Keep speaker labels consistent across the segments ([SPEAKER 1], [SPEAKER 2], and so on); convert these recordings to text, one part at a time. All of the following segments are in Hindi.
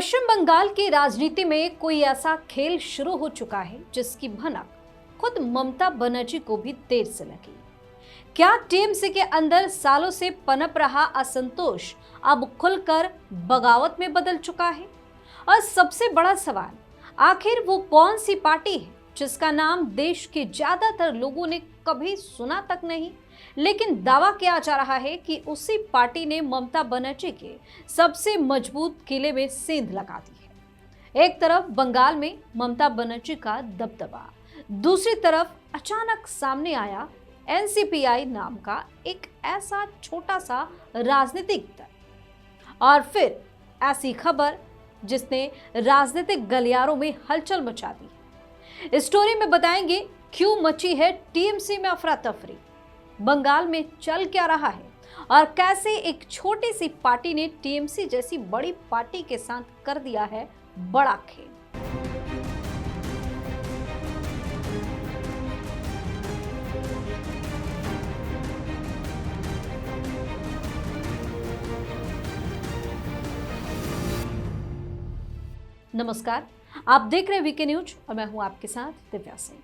[SPEAKER 1] पश्चिम बंगाल की राजनीति में कोई ऐसा खेल शुरू हो चुका है जिसकी भनक खुद ममता बनर्जी को भी देर से लगी। क्या टीएमसी के अंदर सालों से पनप रहा असंतोष अब खुलकर बगावत में बदल चुका है? और सबसे बड़ा सवाल, आखिर वो कौन सी पार्टी है जिसका नाम देश के ज्यादातर लोगों ने कभी सुना तक नहीं, लेकिन दावा किया जा रहा है कि उसी पार्टी ने ममता बनर्जी के सबसे मजबूत किले में सेंध लगा दी है। एक तरफ बंगाल में ममता बनर्जी का दबदबा, दूसरी तरफ अचानक सामने आया एनसीपीआई नाम का एक ऐसा छोटा सा राजनीतिक दल, और फिर ऐसी खबर जिसने राजनीतिक गलियारों में हलचल मचा दी। इस स्टोरी में बताएंगे क्यों मची है टीएमसी में अफरा तफरी, बंगाल में चल क्या रहा है और कैसे एक छोटी सी पार्टी ने टीएमसी जैसी बड़ी पार्टी के साथ कर दिया है बड़ा खेल। नमस्कार, आप देख रहे हैं वीके न्यूज और मैं हूं आपके साथ दिव्या सिंह।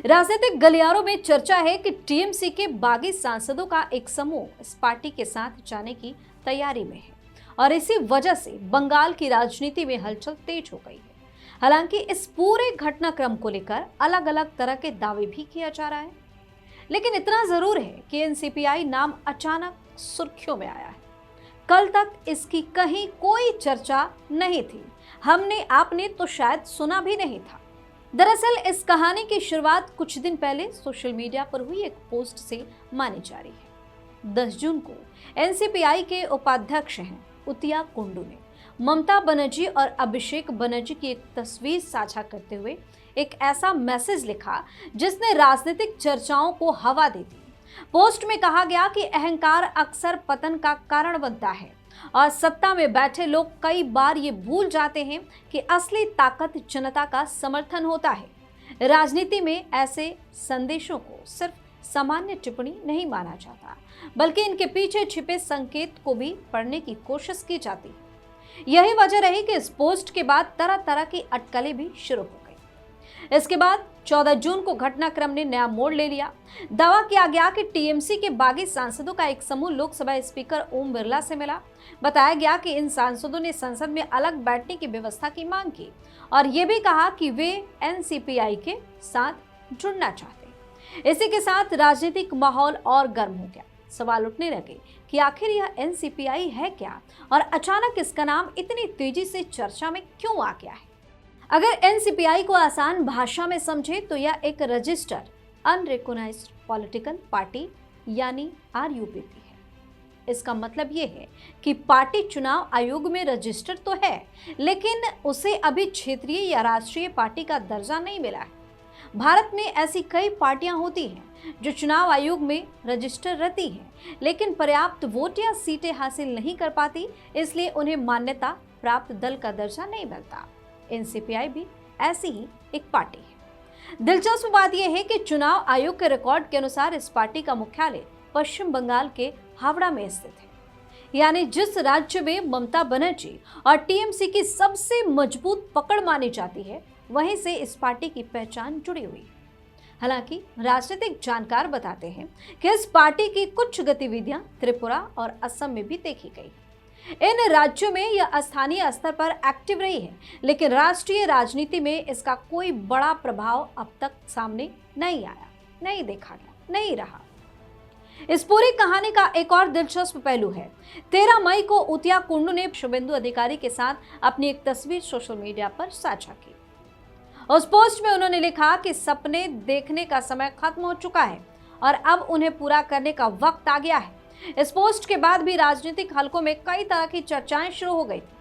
[SPEAKER 1] राजनीतिक गलियारों में चर्चा है कि टीएमसी के बागी सांसदों का एक समूह इस पार्टी के साथ जाने की तैयारी में है और इसी वजह से बंगाल की राजनीति में हलचल तेज हो गई है। हालांकि इस पूरे घटनाक्रम को लेकर अलग अलग तरह के दावे भी किया जा रहा है, लेकिन इतना जरूर है कि एनसीपीआई नाम अचानक सुर्खियों में आया है। कल तक इसकी कहीं कोई चर्चा नहीं थी, हमने आपने तो शायद सुना भी नहीं था। दरअसल इस कहानी की शुरुआत कुछ दिन पहले सोशल मीडिया पर हुई एक पोस्ट से मानी जा रही है। 10 जून को एनसीपीआई के उपाध्यक्ष हैं उतिया कुंडू ने ममता बनर्जी और अभिषेक बनर्जी की एक तस्वीर साझा करते हुए एक ऐसा मैसेज लिखा जिसने राजनीतिक चर्चाओं को हवा दे दी। पोस्ट में कहा गया कि अहंकार अक्सर पतन का कारण बनता है और सत्ता में बैठे लोग कई बार ये भूल जाते हैं कि असली ताकत जनता का समर्थन होता है। राजनीति में ऐसे संदेशों को सिर्फ सामान्य टिप्पणी नहीं माना जाता, बल्कि इनके पीछे छिपे संकेत को भी पढ़ने की कोशिश की जाती है। यही वजह रही कि इस पोस्ट के बाद तरह तरह की अटकलें भी शुरू हो गई। इसके बाद 14 जून को घटनाक्रम ने नया मोड़ ले लिया। दावा किया गया कि टीएमसी के बागी सांसदों का एक समूह लोकसभा स्पीकर ओम बिरला से मिला। बताया गया कि इन सांसदों ने संसद में अलग बैठने की व्यवस्था की मांग की और ये भी कहा कि वे एनसीपीआई के साथ जुड़ना चाहते हैं। इसी के साथ राजनीतिक माहौल और गर्म हो गया। सवाल उठने लगे कि आखिर यह एनसीपीआई है क्या और अचानक इसका नाम इतनी तेजी से चर्चा में क्यों आ गया है। अगर एनसीपीआई को आसान भाषा में समझे तो यह एक रजिस्टर्ड अनरिकॉग्नाइज्ड पॉलिटिकल पार्टी यानी आरयूपीपी है। इसका मतलब यह है कि पार्टी चुनाव आयोग में रजिस्टर्ड तो है, लेकिन उसे अभी क्षेत्रीय या राष्ट्रीय पार्टी का दर्जा नहीं मिला है। भारत में ऐसी कई पार्टियां होती हैं जो चुनाव आयोग में रजिस्टर रहती हैं, लेकिन पर्याप्त वोट या सीटें हासिल नहीं कर पाती, इसलिए उन्हें मान्यता प्राप्त दल का दर्जा नहीं मिलता। एनसीपीआई भी ऐसी ही एक पार्टी है। दिलचस्प बात यह है कि चुनाव आयोग के रिकॉर्ड के अनुसार इस पार्टी का मुख्यालय पश्चिम बंगाल के हावड़ा में स्थित है, यानी जिस राज्य में ममता बनर्जी और टीएमसी की सबसे मजबूत पकड़ मानी जाती है, वहीं से इस पार्टी की पहचान जुड़ी हुई है। हालांकि राजनीतिक जानकार बताते हैं कि इस पार्टी की कुछ गतिविधियां त्रिपुरा और असम में भी देखी गई। इन राज्यों में यह स्थानीय स्तर पर एक्टिव रही है, लेकिन राष्ट्रीय राजनीति में इसका कोई बड़ा प्रभाव अब तक सामने नहीं आया, नहीं देखा गया, नहीं रहा। इस पूरी कहानी का एक और दिलचस्प पहलू है। 13 मई को उतिया कुंडू ने शुभेंदु अधिकारी के साथ अपनी एक तस्वीर सोशल मीडिया पर साझा की। उस पोस्ट में उन्होंने लिखा कि सपने देखने का समय खत्म हो चुका है और अब उन्हें पूरा करने का वक्त आ गया है। इस पोस्ट के बाद भी राजनीतिक हलकों में कई तरह की चर्चाएं शुरू हो गई थी।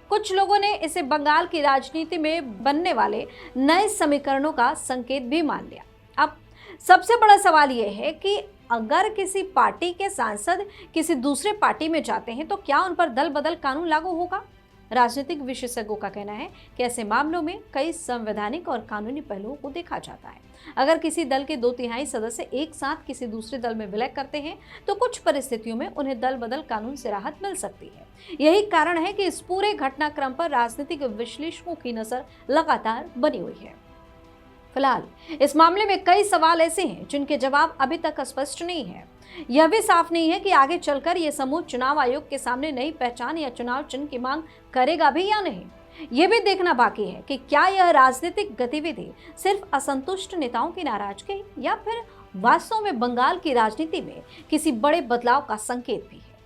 [SPEAKER 1] कुछ लोगों ने इसे बंगाल की राजनीति में बनने वाले नए समीकरणों का संकेत भी मान लिया। अब सबसे बड़ा सवाल यह है कि अगर किसी पार्टी के सांसद किसी दूसरे पार्टी में जाते हैं तो क्या उन पर दल बदल कानून लागू होगा? राजनीतिक विशेषज्ञों का कहना है कि ऐसे मामलों में कई संवैधानिक और कानूनी पहलुओं को देखा जाता है। अगर किसी दल के 2/3 सदस्य एक साथ किसी दूसरे दल में विलय करते हैं तो कुछ परिस्थितियों में उन्हें दल बदल कानून से राहत मिल सकती है। यही कारण है कि इस पूरे घटनाक्रम पर राजनीतिक विश्लेषकों की नजर लगातार बनी हुई है। फिलहाल इस मामले में कई सवाल ऐसे हैं जिनके जवाब अभी तक स्पष्ट नहीं है। यह भी साफ नहीं है कि आगे चलकर यह समूह चुनाव आयोग के सामने नई पहचान या चुनाव चिन्ह की मांग करेगा भी या नहीं। यह भी देखना बाकी है कि क्या यह राजनीतिक गतिविधि सिर्फ असंतुष्ट नेताओं की नाराजगी या फिर वास्तव में बंगाल की राजनीति में किसी बड़े बदलाव का संकेत भी है।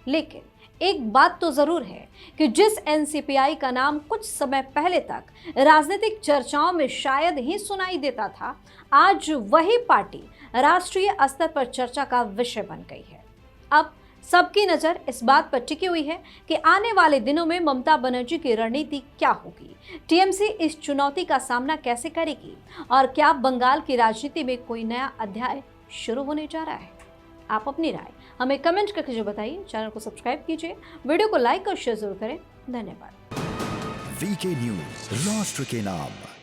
[SPEAKER 1] लेकिन एक बात तो जरूर है कि जिस एनसीपीआई का नाम कुछ समय पहले तक राजनीतिक चर्चाओं में शायद ही सुनाई देता था, आज वही पार्टी राष्ट्रीय स्तर पर चर्चा का विषय बन गई है। अब सबकी नजर इस बात पर टिकी हुई है कि आने वाले दिनों में ममता बनर्जी की रणनीति क्या होगी, टीएमसी इस चुनौती का सामना कैसे करेगी और क्या बंगाल की राजनीति में कोई नया अध्याय शुरू होने जा रहा है। आप अपनी राय हमें कमेंट करके बताइए। चैनल को सब्सक्राइब कीजिए, वीडियो को लाइक और शेयर जरूर करें। धन्यवाद।
[SPEAKER 2] वीके न्यूज, राष्ट्र के नाम।